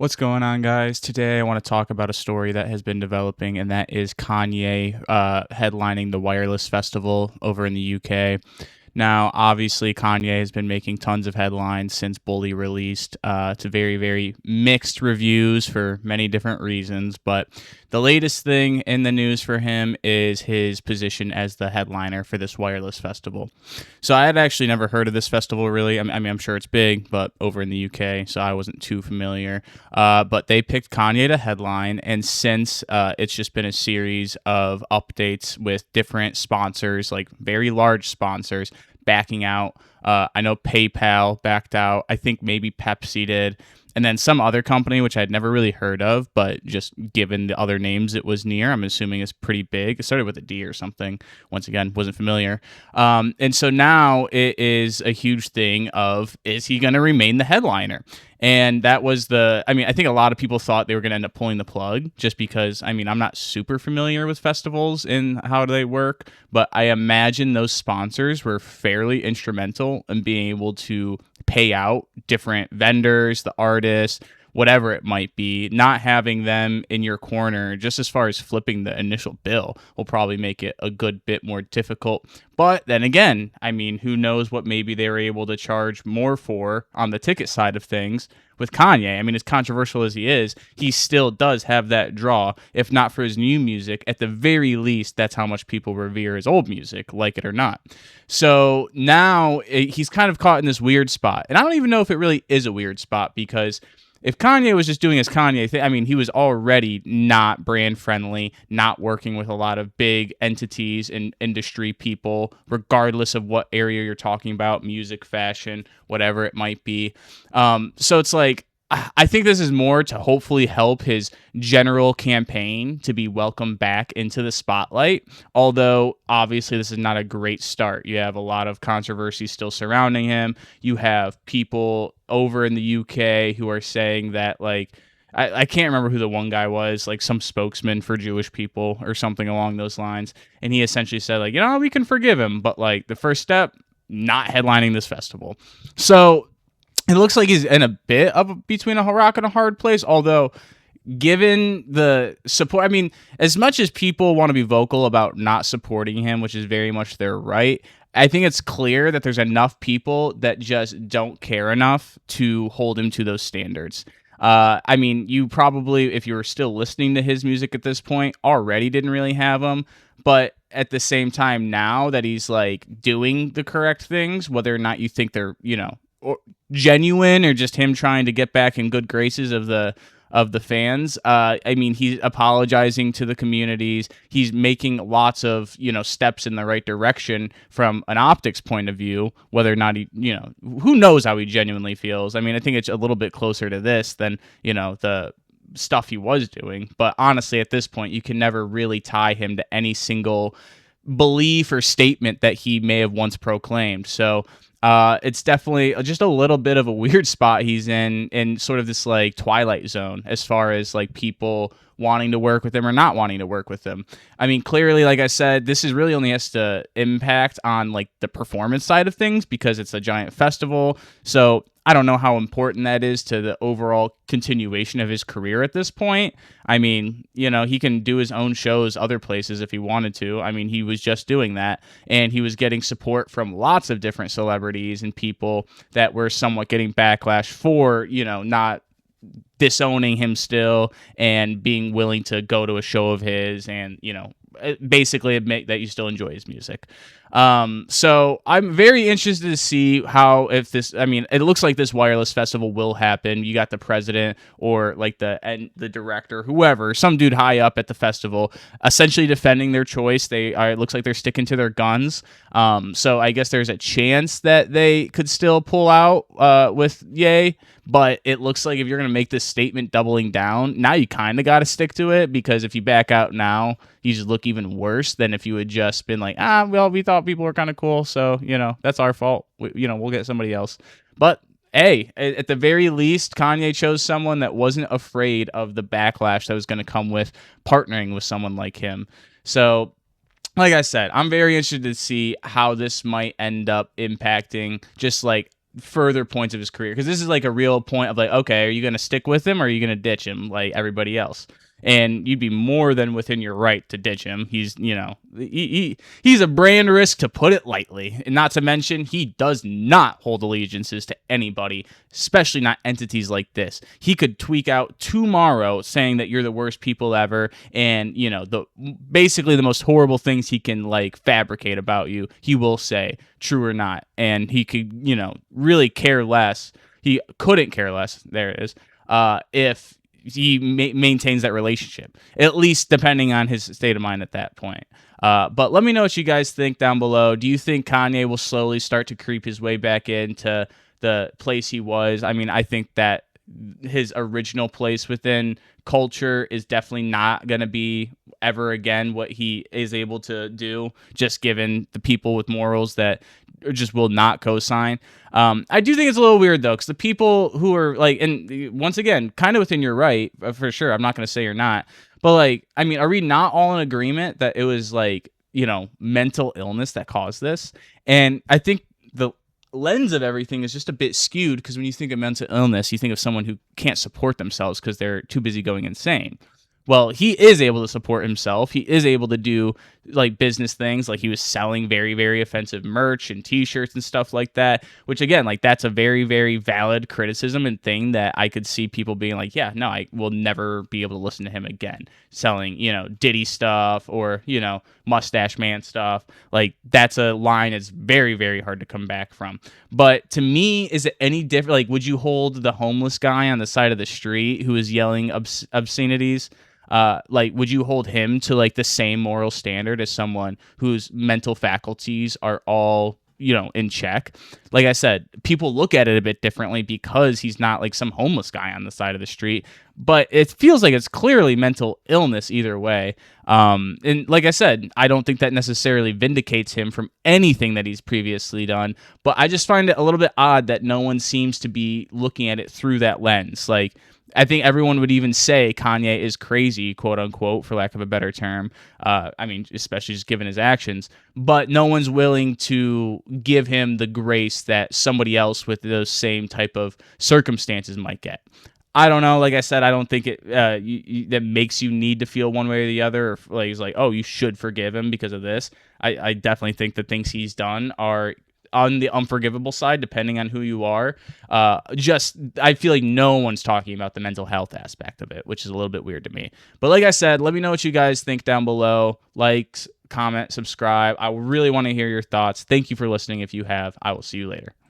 What's going on, guys? Today, I want to talk about a story that has been developing, and that is Kanye headlining the Wireless Festival over in the UK. Now, obviously, Kanye has been making tons of headlines since Bully released to very, very mixed reviews for many different reasons. But the latest thing in the news for him is his position as the headliner for this Wireless Festival. So I had actually never heard of this festival, really. I mean, I'm sure it's big, but over in the UK, so I wasn't too familiar. But they picked Kanye to headline, and since it's just been a series of updates with different sponsors, like very large sponsors, backing out. I know PayPal backed out. I think maybe Pepsi did. And then some other company, which I'd never really heard of, but just given the other names it was near, I'm assuming it's pretty big. It started with a D or something. Once again, wasn't familiar. And so now it is a huge thing of, is he going to remain the headliner? And that was I think a lot of people thought they were going to end up pulling the plug just because, I'm not super familiar with festivals and how they work, but I imagine those sponsors were fairly instrumental in being able to pay out different vendors, the artists, whatever it might be. Not having them in your corner, just as far as flipping the initial bill, will probably make it a good bit more difficult. But then again, who knows what maybe they were able to charge more for on the ticket side of things with Kanye. As controversial as he is, he still does have that draw. If not for his new music, at the very least, that's how much people revere his old music, like it or not. So now he's kind of caught in this weird spot. And I don't even know if it really is a weird spot, because if Kanye was just doing his Kanye thing, he was already not brand friendly, not working with a lot of big entities and industry people, regardless of what area you're talking about, music, fashion, whatever it might be. So it's like, I think this is more to hopefully help his general campaign to be welcomed back into the spotlight. Although, obviously, this is not a great start. You have a lot of controversy still surrounding him. You have people over in the UK who are saying that, like, I can't remember who the one guy was, like some spokesman for Jewish people or something along those lines. And he essentially said, like, we can forgive him, but, like, the first step, not headlining this festival. So it looks like he's in a bit of between a rock and a hard place, although given the support, as much as people want to be vocal about not supporting him, which is very much their right, I think it's clear that there's enough people that just don't care enough to hold him to those standards. You probably, if you were still listening to his music at this point, already didn't really have him, but at the same time, now that he's like doing the correct things, whether or not you think they're, or genuine or just him trying to get back in good graces of the fans. He's apologizing to the communities. He's making lots of, steps in the right direction from an optics point of view, whether or not he, who knows how he genuinely feels. I think it's a little bit closer to this than, the stuff he was doing. But honestly, at this point, you can never really tie him to any single belief or statement that he may have once proclaimed. So it's definitely just a little bit of a weird spot he's in sort of this like twilight zone as far as like people wanting to work with him or not wanting to work with him. Clearly, like I said, this is really only has to impact on like the performance side of things because it's a giant festival. So I don't know how important that is to the overall continuation of his career at this point. He can do his own shows other places if he wanted to. He was just doing that, and he was getting support from lots of different celebrities and people that were somewhat getting backlash for, not disowning him still and being willing to go to a show of his and, basically admit that you still enjoy his music. So I'm very interested to see how, if this, it looks like this wireless festival will happen. You got the president or like the director, whoever, some dude high up at the festival, essentially defending their choice. It looks like they're sticking to their guns. So I guess there's a chance that they could still pull out, with Ye. But it looks like if you're going to make this statement doubling down, now you kind of got to stick to it, because if you back out now, you just look even worse than if you had just been like, we thought people were kind of cool, so, that's our fault. We'll get somebody else. But hey, at the very least, Kanye chose someone that wasn't afraid of the backlash that was going to come with partnering with someone like him. So, like I said, I'm very interested to see how this might end up impacting just like further points of his career, because this is like a real point of like, okay, are you going to stick with him or are you going to ditch him like everybody else? And you'd be more than within your right to ditch him. He's, he's a brand risk, to put it lightly. And not to mention, he does not hold allegiances to anybody, especially not entities like this. He could tweak out tomorrow saying that you're the worst people ever, and the basically the most horrible things he can like fabricate about you, he will say, true or not. And he could, really care less. He couldn't care less. There it is. If he maintains that relationship, at least depending on his state of mind at that point. But let me know what you guys think down below. Do you think Kanye will slowly start to creep his way back into the place he was? I mean, I think that his original place within culture is definitely not going to be ever again what he is able to do, just given the people with morals that just will not co-sign. I do think it's a little weird though, because the people who are like, and once again, kind of within your right, for sure, I'm not going to say you're not, but like, I mean, are we not all in agreement that it was like, mental illness that caused this? And I think the lens of everything is just a bit skewed, because when you think of mental illness, you think of someone who can't support themselves because they're too busy going insane. Well, he is able to support himself. He is able to do like business things, like he was selling very, very offensive merch and t-shirts and stuff like that, which again, like that's a very, very valid criticism and thing that I could see people being like, yeah, no, I will never be able to listen to him again selling, Diddy stuff or, Mustache Man stuff. Like that's a line that's very, very hard to come back from. But to me, is it any different? Like, would you hold the homeless guy on the side of the street who is yelling obscenities? Like, would you hold him to like the same moral standard as someone whose mental faculties are all, in check? Like I said, people look at it a bit differently because he's not like some homeless guy on the side of the street, but it feels like it's clearly mental illness either way. And like I said, I don't think that necessarily vindicates him from anything that he's previously done, but I just find it a little bit odd that no one seems to be looking at it through that lens. Like, I think everyone would even say Kanye is crazy, quote unquote, for lack of a better term. I mean, especially just given his actions. But no one's willing to give him the grace that somebody else with those same type of circumstances might get. I don't know. Like I said, I don't think it that makes you need to feel one way or the other. Or like he's like, oh, you should forgive him because of this. I definitely think the things he's done are on the unforgivable side, depending on who you are. I feel like no one's talking about the mental health aspect of it, which is a little bit weird to me. But like I said, let me know what you guys think down below. Like, comment, subscribe. I really want to hear your thoughts. Thank you for listening. If you have, I will see you later.